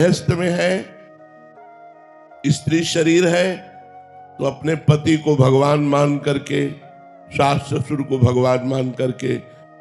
गृहस्थ में है, स्त्री शरीर है, तो अपने पति को भगवान मान करके, सास ससुर को भगवान मान करके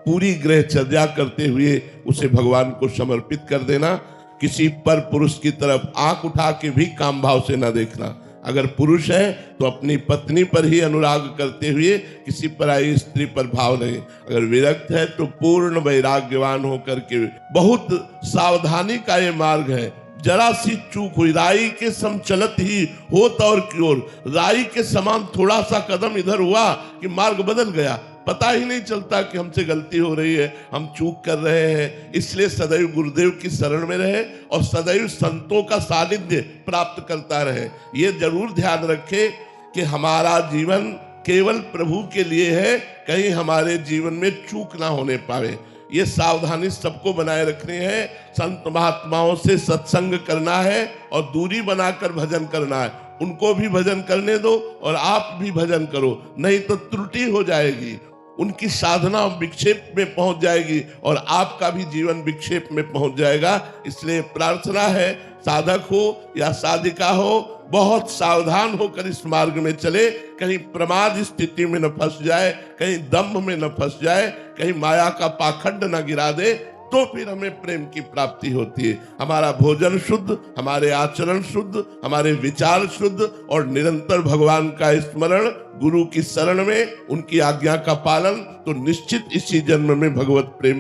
पूरी गृहचर्या करते हुए उसे भगवान को समर्पित कर देना। किसी पर पुरुष की तरफ आंख उठा के भी काम भाव से न देखना। अगर पुरुष है तो अपनी पत्नी पर ही अनुराग करते हुए किसी पराई स्त्री पर भाव नहीं। अगर विरक्त है तो पूर्ण वैराग्यवान होकर के, बहुत सावधानी का ये मार्ग है। जरा सी चूक हुई, राई के सम चलत ही होत और की ओर, राई के समान थोड़ा सा कदम इधर हुआ कि मार्ग बदल गया। पता ही नहीं चलता कि हमसे गलती हो रही है, हम चूक कर रहे हैं। इसलिए सदैव गुरुदेव की शरण में रहे और सदैव संतों का सानिध्य प्राप्त करता रहे। ये जरूर ध्यान रखे कि हमारा जीवन केवल प्रभु के लिए है, कहीं हमारे जीवन में चूक ना होने पावे। ये सावधानी सबको बनाए रखनी है। संत महात्माओं से सत्संग करना है और दूरी बनाकर भजन करना है। उनको भी भजन करने दो और आप भी भजन करो, नहीं तो त्रुटि हो जाएगी। उनकी साधना विक्षेप में पहुंच जाएगी और आपका भी जीवन विक्षेप में पहुंच जाएगा। इसलिए प्रार्थना है, साधक हो या साधिका हो, बहुत सावधान होकर इस मार्ग में चले। कहीं प्रमाद स्थिति में न फंस जाए, कहीं दम्भ में न फंस जाए, कहीं माया का पाखंड न गिरा दे, तो फिर हमें प्रेम की प्राप्ति होती है। हमारा भोजन शुद्ध, हमारे आचरण शुद्ध, हमारे विचार शुद्ध और निरंतर भगवान का स्मरण, गुरु की शरण में उनकी आज्ञा का पालन, तो निश्चित इसी जन्म में भगवत प्रेम